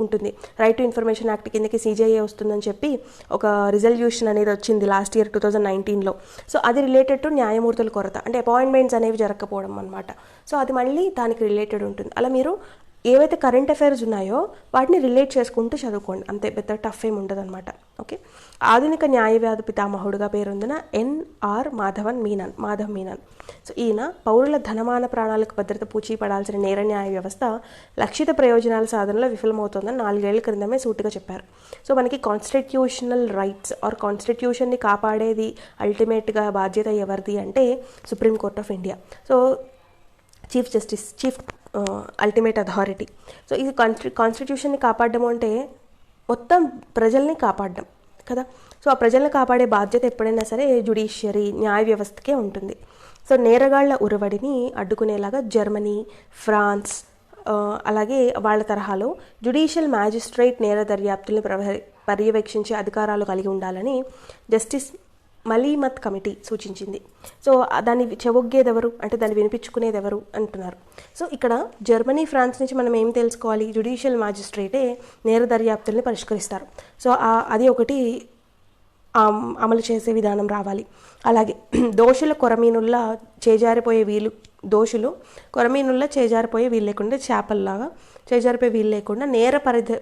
ఉంటుంది. రైట్ టు ఇన్ఫర్మేషన్ యాక్ట్ కిందకి CJA వస్తుందని చెప్పి ఒక రిజల్యూషన్ అనేది వచ్చింది లాస్ట్ ఇయర్ 2019లో. సో అది రిలేటెడ్ టు న్యాయమూర్తుల కొరత, అంటే అపాయింట్మెంట్స్ అనేవి జరగకపోవడం అనమాట. సో అది మళ్ళీ దానికి రిలేటెడ్ ఉంటుంది. అలా మీరు ఏవైతే కరెంట్ అఫైర్స్ ఉన్నాయో వాటిని రిలేట్ చేసుకుంటూ చదువుకోండి, అంతే, పెద్ద టఫ్ ఏమి ఉండదు అనమాట. ఓకే. ఆధునిక న్యాయవాద పితామహుడుగా పేరొందిన ఎన్ఆర్ మాధవ్ మీనన్. సో ఈయన పౌరుల ధనమాన ప్రాణాలకు భద్రత పూచి పడాల్సిన నేర న్యాయ వ్యవస్థ లక్షిత ప్రయోజనాల సాధనలో విఫలమవుతోందని 4 ఏళ్ల క్రిందమే సూటిగా చెప్పారు. సో మనకి కాన్స్టిట్యూషనల్ రైట్స్ ఆర్ కాన్స్టిట్యూషన్ని కాపాడేది అల్టిమేట్గా బాధ్యత ఎవరిది అంటే Supreme Court of India. So chief justice, chief ultimate authority. So ఇది కాన్స్టిట్యూషన్ని కాపాడడం అంటే మొత్తం ప్రజల్ని కాపాడడం కదా. సో ఆ ప్రజల్ని కాపాడే బాధ్యత ఎప్పుడైనా సరే జ్యుడిషియరీ, న్యాయ వ్యవస్థకే ఉంటుంది. సో నేరగాళ్ల ఉరవడిని అడ్డుకునేలాగా జర్మనీ, ఫ్రాన్స్, అలాగే వాళ్ళ తరహాలో జ్యుడిషియల్ మ్యాజిస్ట్రేట్ నేర దర్యాప్తుల్ని పర్యవేక్షించే అధికారాలు కలిగి ఉండాలని జస్టిస్ మలీమత్ కమిటీ సూచించింది. సో దాన్ని చెవొగ్గేదెవరు అంటే దాన్ని వినిపించుకునేదెవరు అంటున్నారు. సో ఇక్కడ జర్మనీ, ఫ్రాన్స్ నుంచి మనం ఏం తెలుసుకోవాలి, జ్యుడిషియల్ మ్యాజిస్ట్రేటే నేర దర్యాప్తుల్ని పరిష్కరిస్తారు. సో అది ఒకటి అమలు చేసే విధానం రావాలి. అలాగే దోషులు కొరమీనుల్లా చేజారిపోయే వీలు లేకుండా, చేపల్లాగా చేజారిపోయే వీలు లేకుండా నేర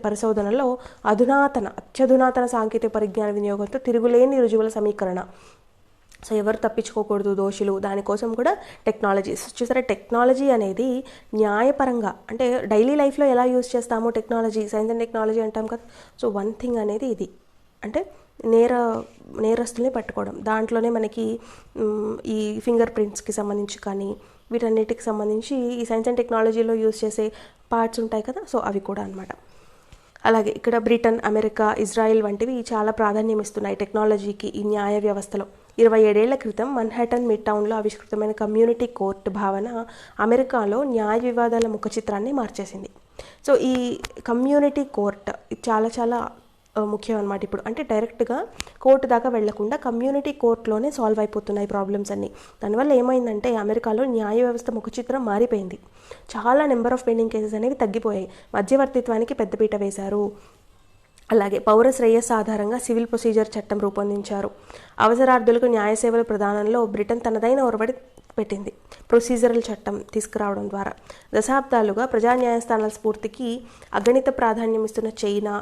పరిశోధనలో అత్యధునాతన సాంకేతిక పరిజ్ఞాన వినియోగంతో తిరుగులేని రుజువుల సమీకరణ. సో ఎవరు తప్పించుకోకూడదు దోషులు, దానికోసం కూడా టెక్నాలజీస్ చూసారా. టెక్నాలజీ అనేది న్యాయపరంగా అంటే డైలీ లైఫ్లో ఎలా యూజ్ చేస్తామో టెక్నాలజీ, సైన్స్ అండ్ టెక్నాలజీ అంటాం కదా. సో వన్ థింగ్ అనేది ఇది అంటే నేరస్తుల్ని పట్టుకోవడం. దాంట్లోనే మనకి ఈ ఫింగర్ ప్రింట్స్కి సంబంధించి కానీ వీటన్నిటికి సంబంధించి ఈ సైన్స్ అండ్ టెక్నాలజీలో యూజ్ చేసే పార్ట్స్ ఉంటాయి కదా. సో అవి కూడా అనమాట. అలాగే ఇక్కడ బ్రిటన్, అమెరికా, ఇజ్రాయెల్ వంటివి చాలా ప్రాధాన్యం ఇస్తున్నాయి టెక్నాలజీకి ఈ న్యాయ వ్యవస్థలో. 27 ఏళ్ల క్రితం మన్హాటన్ మిడ్ టౌన్లో ఆవిష్కృతమైన కమ్యూనిటీ కోర్ట్ భావన అమెరికాలో న్యాయ వివాదాల ముఖ చిత్రాన్ని మార్చేసింది. సో ఈ కమ్యూనిటీ కోర్ట్ చాలా చాలా ముఖ్యం అనమాట. ఇప్పుడు అంటే డైరెక్ట్గా కోర్టు దాకా వెళ్లకుండా కమ్యూనిటీ కోర్టులోనే సాల్వ్ అయిపోతున్నాయి ప్రాబ్లమ్స్ అన్నీ. దానివల్ల ఏమైందంటే అమెరికాలో న్యాయ వ్యవస్థ ముఖ చిత్రం మారిపోయింది. చాలా నెంబర్ ఆఫ్ పెండింగ్ కేసెస్ అనేవి తగ్గిపోయాయి. మధ్యవర్తిత్వానికి పెద్దపీట వేశారు. అలాగే పౌర శ్రేయస్సు ఆధారంగా సివిల్ ప్రొసీజర్ చట్టం రూపొందించారు. అవసరార్థులకు న్యాయ సేవల ప్రదానంలో బ్రిటన్ తనదైన ఒరబడి పెట్టింది ప్రొసీజరల్ చట్టం తీసుకురావడం ద్వారా. దశాబ్దాలుగా ప్రజా న్యాయస్థానాల స్ఫూర్తికి అగణిత ప్రాధాన్యం ఇస్తున్న చైనా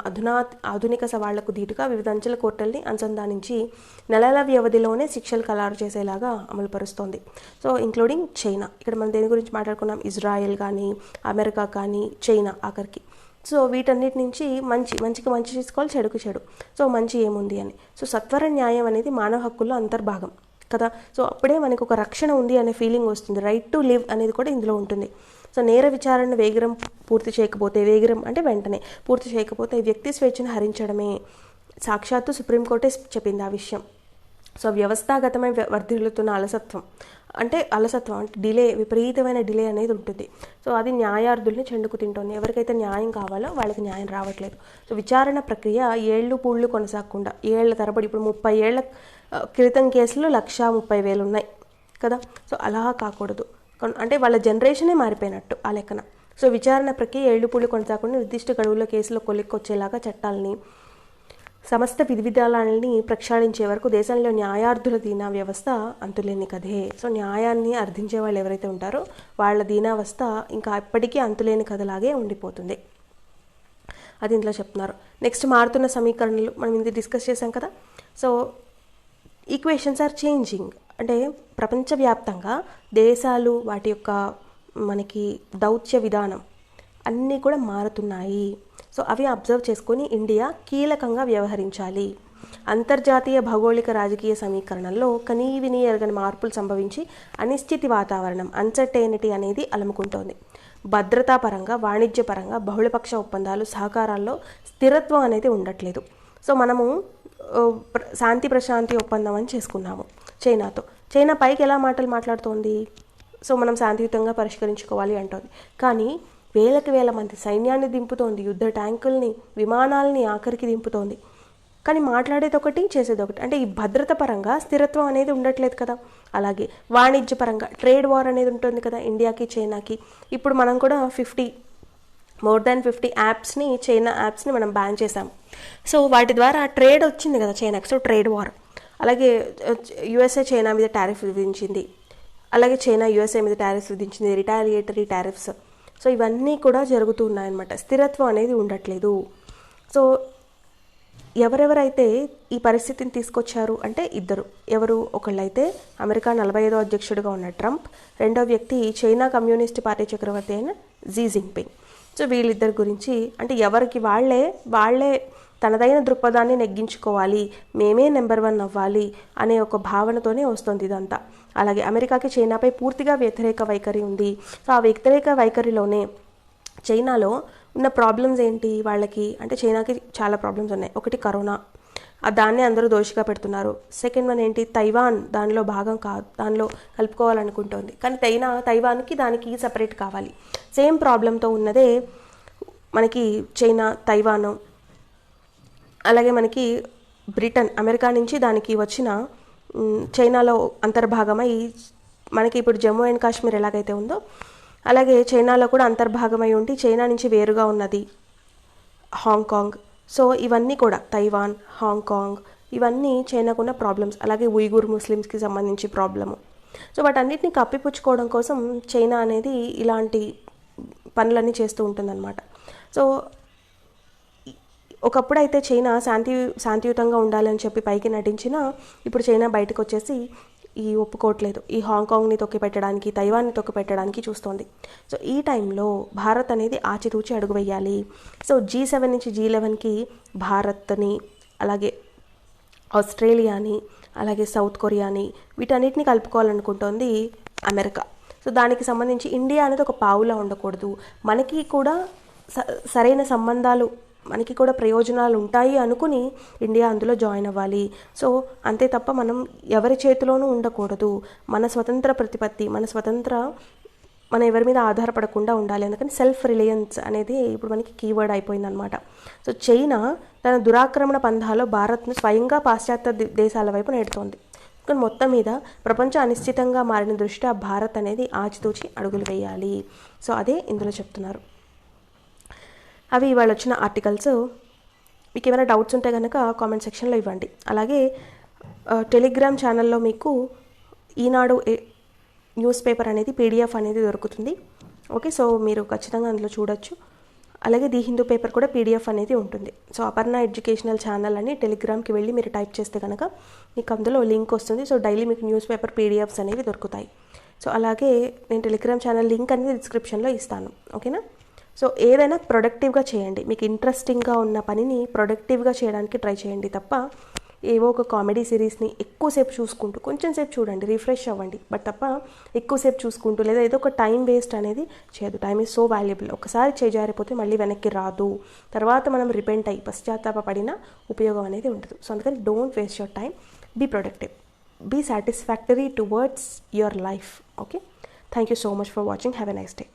ఆధునిక సవాళ్లకు ధీటుగా వివిధ అంచెల కోర్టుల్ని అనుసంధానించి నెలల వ్యవధిలోనే శిక్షలు ఖరారు చేసేలాగా అమలుపరుస్తోంది. So including China. ఇక్కడ మనం దేని గురించి మాట్లాడుకున్నాం, ఇజ్రాయెల్ కానీ, అమెరికా కానీ, చైనా ఆఖరికి. సో వీటన్నిటి నుంచి మంచికి మంచి తీసుకోవాలి, చెడుకు చెడు. సో మంచి ఏముంది అని. సో సత్వర న్యాయం అనేది మానవ హక్కుల్లో అంతర్భాగం కదా. సో అప్పుడే మనకు ఒక రక్షణ ఉంది అనే ఫీలింగ్ వస్తుంది. రైట్ టు లివ్ అనేది కూడా ఇందులో ఉంటుంది. సో నేర విచారణను వేగిరం అంటే వెంటనే పూర్తి చేయకపోతే వ్యక్తి స్వేచ్ఛను హరించడమే. సాక్షాత్తు సుప్రీంకోర్టే చెప్పింది ఆ విషయం. సో వ్యవస్థాగతమై వర్ధిల్లుతున్న అలసత్వం అంటే డిలే, విపరీతమైన డిలే అనేది ఉంటుంది. సో అది న్యాయార్థుల్ని చెండుకు తింటోంది. ఎవరికైతే న్యాయం కావాలో వాళ్ళకి న్యాయం రావట్లేదు. సో విచారణ ప్రక్రియ ఏళ్ళు పూళ్ళు కొనసాగకుండా ఏళ్ల తరబడి, ఇప్పుడు 30 ఏళ్ల క్రితం కేసులు 1,30,000 ఉన్నాయి కదా. సో అలా కాకూడదు. అంటే వాళ్ళ జనరేషనే మారిపోయినట్టు ఆ లెక్కన. సో విచారణ ప్రక్రియ ఏళ్ళు పూళ్ళు కొనసాగకుండా నిర్దిష్ట గడువుల కేసులో కొలిక్కొచ్చేలాగా చట్టాలని, సమస్త విధి విధానాలని ప్రక్షాళించే వరకు దేశంలో న్యాయార్థుల దీనా వ్యవస్థ అంతులేని కథే. సో న్యాయాన్ని అర్థించే వాళ్ళు ఎవరైతే ఉంటారో వాళ్ళ దీనావస్థ ఇంకా ఎప్పటికీ అంతులేని కథలాగే ఉండిపోతుంది. అది ఇంట్లో చెప్తున్నారు. నెక్స్ట్ మారుతున్న సమీకరణలు మనం ఇది డిస్కస్ చేసాం కదా. సో ఈక్వేషన్స్ ఆర్ చేంజింగ్ అంటే ప్రపంచవ్యాప్తంగా దేశాలు వాటి యొక్క మనకి దౌత్య విధానం అన్నీ కూడా మారుతున్నాయి. సో అవి అబ్జర్వ్ చేసుకొని ఇండియా కీలకంగా వ్యవహరించాలి. అంతర్జాతీయ భౌగోళిక రాజకీయ సమీకరణంలో కనీవిని ఎరగని మార్పులు సంభవించి అనిశ్చితి వాతావరణం, అన్సర్టైనిటీ అనేది అలముకుంటోంది. భద్రతాపరంగా, వాణిజ్యపరంగా బహుళపక్ష ఒప్పందాలు, సహకారాల్లో స్థిరత్వం అనేది ఉండట్లేదు. సో మనము శాంతి ప్రశాంతి ఒప్పందం అని చేసుకున్నాము చైనాతో. చైనా పైకి ఎలా మాట్లాడుతోంది, సో మనం శాంతియుతంగా పరిష్కరించుకోవాలి అంటోంది. కానీ వేల మంది సైన్యాన్ని దింపుతోంది, యుద్ధ ట్యాంకుల్ని, విమానాలని ఆఖరికి దింపుతోంది. కానీ మాట్లాడేది ఒకటి, చేసేది ఒకటి. అంటే ఈ భద్రత పరంగా స్థిరత్వం అనేది ఉండట్లేదు కదా. అలాగే వాణిజ్యపరంగా ట్రేడ్ వార్ అనేది ఉంటుంది కదా ఇండియాకి చైనాకి. ఇప్పుడు మనం కూడా more than 50 యాప్స్ని, చైనా యాప్స్ని మనం బ్యాన్ చేసాం. సో వాటి ద్వారా ట్రేడ్ వచ్చింది కదా చైనాకి. So trade war. అలాగే యుఎస్ఏ చైనా మీద టారిఫ్ విధించింది, అలాగే చైనా యుఎస్ఏ మీద టారిఫ్ విధించింది, రిటాలియేటరీ టారిఫ్స్. సో ఇవన్నీ కూడా జరుగుతూ ఉన్నాయన్నమాట. స్థిరత్వం అనేది ఉండట్లేదు. సో ఎవరెవరైతే ఈ పరిస్థితిని తీసుకొచ్చారు అంటే ఇద్దరు. ఎవరు? ఒకళ్ళైతే అమెరికా 45వ అధ్యక్షుడిగా ఉన్న ట్రంప్, రెండో వ్యక్తి చైనా కమ్యూనిస్ట్ పార్టీ చక్రవర్తి అయిన జీ జిన్పింగ్. సో వీళ్ళిద్దరి గురించి అంటే ఎవరికి వాళ్ళే తనదైన దృక్పథాన్ని నెగ్గించుకోవాలి, మేమే నెంబర్ 1 అవ్వాలి అనే ఒక భావనతోనే వస్తుంది ఇదంతా. అలాగే అమెరికాకి చైనాపై పూర్తిగా వ్యతిరేక వైఖరి ఉంది. సో ఆ వ్యతిరేక వైఖరిలోనే చైనాలో ఉన్న ప్రాబ్లమ్స్ ఏంటి వాళ్ళకి అంటే చైనాకి చాలా ప్రాబ్లమ్స్ ఉన్నాయి. ఒకటి కరోనా, దాన్ని అందరూ దోషిగా పెడుతున్నారు. సెకండ్ వన్ ఏంటి? తైవాన్ దానిలో భాగం కాదు, దానిలో కలుపుకోవాలనుకుంటోంది. కానీ తైవాన్కి దానికి సపరేట్ కావాలి. సేమ్ ప్రాబ్లంతో ఉన్నదే మనకి చైనా, తైవాన్, అలాగే మనకి బ్రిటన్, అమెరికా నుంచి దానికి వచ్చిన చైనాలో అంతర్భాగమై మనకి ఇప్పుడు జమ్మూ అండ్ కాశ్మీర్ ఎలాగైతే ఉందో అలాగే చైనాలో కూడా అంతర్భాగమై ఉండి చైనా నుంచి వేరుగా ఉన్నది హాంకాంగ్. సో ఇవన్నీ కూడా తైవాన్, హాంకాంగ్ ఇవన్నీ చైనాకున్న ప్రాబ్లమ్స్. అలాగే ఉయ్గూర్ ముస్లిమ్స్కి సంబంధించి ప్రాబ్లము. సో వాటన్నిటిని కప్పిపుచ్చుకోవడం కోసం చైనా అనేది ఇలాంటి పనులన్నీ చేస్తూ ఉంటుందన్నమాట. సో ఒకప్పుడు అయితే చైనా శాంతియుతంగా ఉండాలని చెప్పి పైకి నటించినా ఇప్పుడు చైనా బయటకు వచ్చేసి ఈ ఒప్పుకోవట్లేదు. ఈ హాంకాంగ్ని తొక్కిపెట్టడానికి, తైవాన్ని తొక్కిపెట్టడానికి చూస్తోంది. సో ఈ టైంలో భారత్ అనేది ఆచితూచి అడుగు వేయాలి. సో G7 నుంచి G11కి భారత్ని, అలాగే ఆస్ట్రేలియాని, అలాగే సౌత్ కొరియాని వీటన్నిటిని కలుపుకోవాలనుకుంటోంది అమెరికా. సో దానికి సంబంధించి ఇండియా అనేది ఒక పావులా ఉండకూడదు. మనకి కూడా సరైన సంబంధాలు, మనకి కూడా ప్రయోజనాలు ఉంటాయి అనుకుని ఇండియా అందులో జాయిన్ అవ్వాలి. సో అంతే తప్ప మనం ఎవరి చేతిలోనూ ఉండకూడదు. మన స్వతంత్ర ప్రతిపత్తి, మన ఎవరి మీద ఆధారపడకుండా ఉండాలి. అందుకని సెల్ఫ్ రిలయన్స్ అనేది ఇప్పుడు మనకి కీవర్డ్ అయిపోయిందనమాట. సో చైనా తన దురాక్రమణ పంథాలో భారత్ను స్వయంగా పాశ్చాత్య దేశాల వైపు నెడుతోంది. కానీ మొత్తం మీద ప్రపంచం అనిశ్చితంగా మారిన దృష్ట్యా భారత్ అనేది ఆచితూచి అడుగులు వేయాలి. సో అదే ఇందులో చెప్తున్నారు. అవి ఇవాళ వచ్చిన ఆర్టికల్స్. మీకు ఏమైనా డౌట్స్ ఉంటే కనుక కామెంట్ సెక్షన్లో ఇవ్వండి. అలాగే టెలిగ్రామ్ ఛానల్లో మీకు ఈనాడు న్యూస్ పేపర్ అనేది PDF అనేది దొరుకుతుంది. ఓకే, సో మీరు ఖచ్చితంగా అందులో చూడొచ్చు. అలాగే ది హిందూ పేపర్ కూడా PDF అనేది ఉంటుంది. సో అపర్ణ ఎడ్యుకేషనల్ ఛానల్ అని టెలిగ్రామ్కి వెళ్ళి మీరు టైప్ చేస్తే కనుక మీకు అందులో లింక్ వస్తుంది. సో డైలీ మీకు న్యూస్ పేపర్ PDFs అనేవి దొరుకుతాయి. సో అలాగే నేను టెలిగ్రామ్ ఛానల్ లింక్ అనేది డిస్క్రిప్షన్లో ఇస్తాను. ఓకేనా? సో ఏదైనా ప్రొడక్టివ్గా చేయండి. మీకు ఇంట్రెస్టింగ్గా ఉన్న పనిని ప్రొడక్టివ్గా చేయడానికి ట్రై చేయండి తప్ప ఏవో ఒక కామెడీ సిరీస్ని ఎక్కువసేపు చూసుకుంటూ, కొంచెం సేపు చూడండి, రిఫ్రెష్ అవ్వండి, బట్ తప్ప ఎక్కువసేపు చూసుకుంటూ లేదా ఏదో ఒక టైం వేస్ట్ అనేది చేయదు. Time is so valuable. ఒకసారి చేజారిపోతే మళ్ళీ వెనక్కి రాదు. తర్వాత మనం రిపెంట్ అయ్యి పశ్చాత్తాపడిన ఉపయోగం అనేది ఉండదు. సో అందుకని don't waste your time, be productive, be satisfactory towards your life. Okay, thank you so much for watching. Have a nice day.